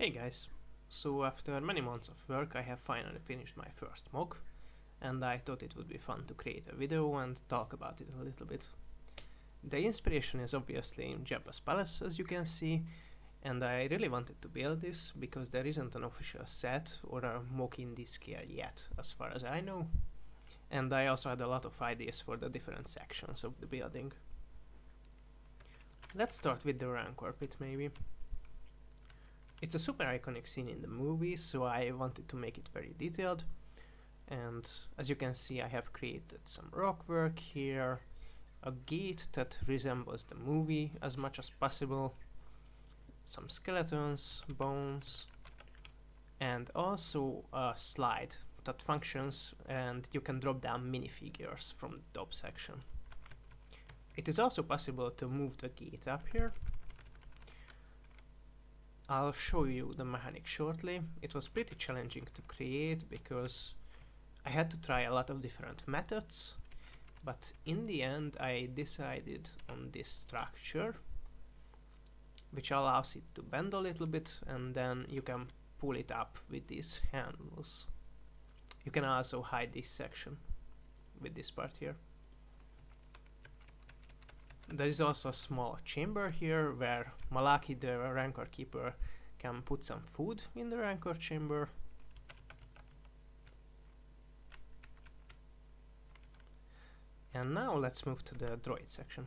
Hey guys, so after many months of work I have finally finished my first MOC and I thought it would be fun to create a video and talk about it a little bit. The inspiration is obviously in Jabba's palace, as you can see, and I really wanted to build this because there isn't an official set or a MOC in this scale yet, as far as I know, and I also had a lot of ideas for the different sections of the building. Let's start with the rancor pit maybe. It's a super iconic scene in the movie, so I wanted to make it very detailed. And as you can see, I have created some rock work here, a gate that resembles the movie as much as possible, some skeletons, bones, and also a slide that functions and you can drop down minifigures from the top section. It is also possible to move the gate up here. I'll show you the mechanic shortly. It was pretty challenging to create because I had to try a lot of different methods, but in the end I decided on this structure which allows it to bend a little bit, and then you can pull it up with these handles. You can also hide this section with this part here. There is also a small chamber here where Malaki, the rancor keeper, can put some food in the rancor chamber. And now let's move to the droid section.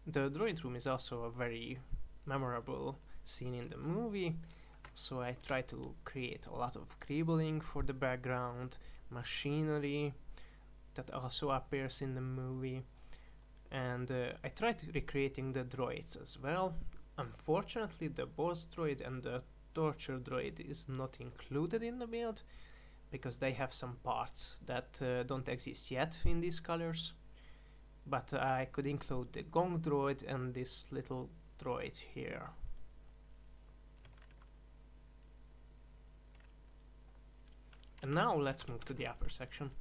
The droid room is also a very memorable scene in the movie, so I try to create a lot of cribbling for the background, machinery that also appears in the movie, and I tried recreating the droids as well. Unfortunately, the boss droid and the torture droid is not included in the build because they have some parts that don't exist yet in these colors, but I could include the gong droid and this little droid here. And now let's move to the upper section.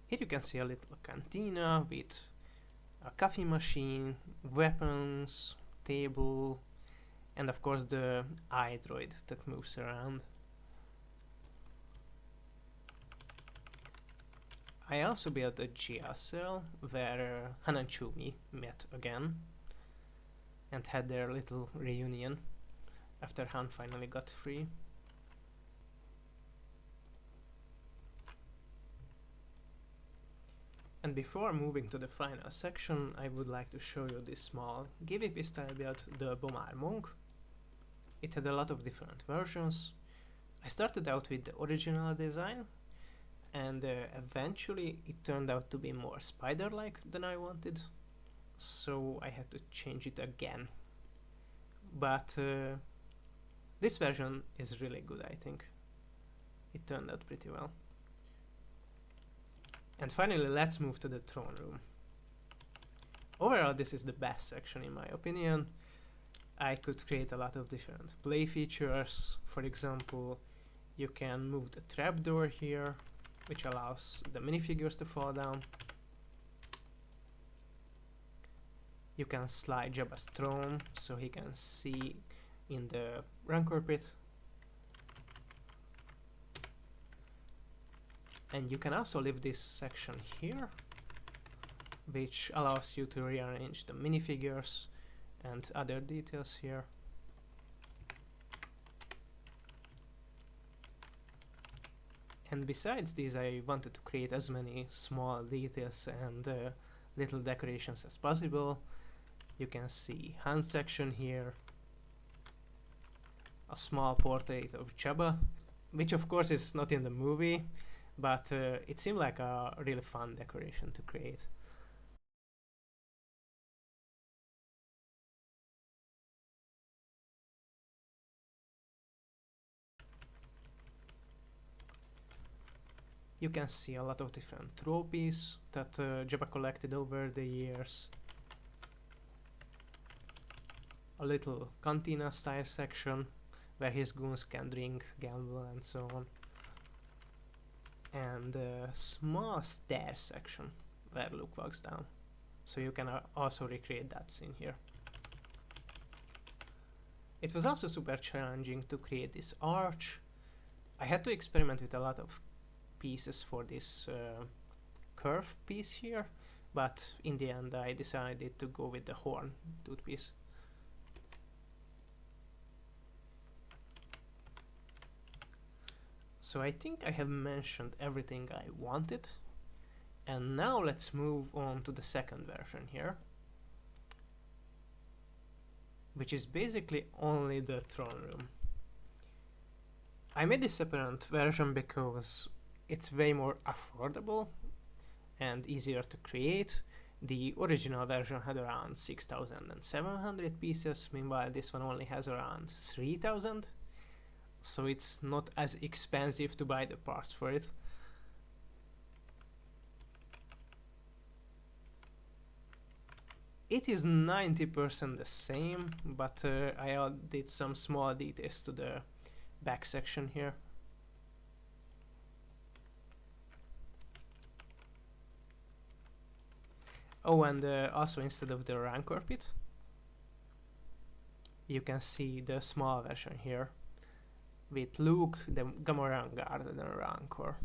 Here you can see a little cantina with a coffee machine, weapons, table, and of course the eye droid that moves around. I also built a jail cell where Han and Chewie met again and had their little reunion after Han finally got free. And before moving to the final section, I would like to show you this small Give pistol I built, the Bomar Monk. It had a lot of different versions. I started out with the original design, and eventually it turned out to be more spider-like than I wanted, so I had to change it again. But this version is really good, I think. It turned out pretty well. And finally, let's move to the throne room. Overall, this is the best section in my opinion. I could create a lot of different play features. For example, you can move the trapdoor here, which allows the minifigures to fall down. You can slide Jabba's throne so he can see in the rancor pit. And you can also leave this section here, which allows you to rearrange the minifigures and other details here. And besides these, I wanted to create as many small details and little decorations as possible. You can see Han section here, a small portrait of Jabba, which of course is not in the movie, but it seemed like a really fun decoration to create. You can see a lot of different trophies that Jabba collected over the years. A little cantina style section where his goons can drink, gamble and so on. And a small stair section where Luke walks down. So you can also recreate that scene here. It was also super challenging to create this arch. I had to experiment with a lot of pieces for this curve piece here, but in the end I decided to go with the horn tooth piece. So I think I have mentioned everything I wanted, and now let's move on to the second version here, which is basically only the throne room. I made this separate version because it's way more affordable and easier to create. The original version had around 6,700 pieces, meanwhile this one only has around 3,000, so it's not as expensive to buy the parts for it. It is 90% the same, but I added some small details to the back section here. Oh, and also instead of the rancor pit, you can see the small version here with Luke, the Gamorrean guard, and the rancor.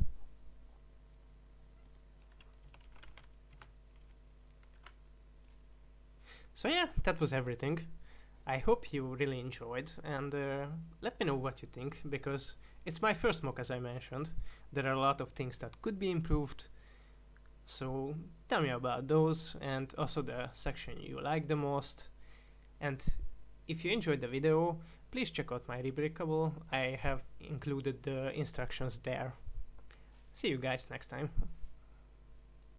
So yeah, that was everything. I hope you really enjoyed, and let me know what you think, because it's my first MOC, as I mentioned. There are a lot of things that could be improved, so tell me about those, and also the section you like the most. And if you enjoyed the video, please check out my Rebrickable. I have included the instructions there. See you guys next time.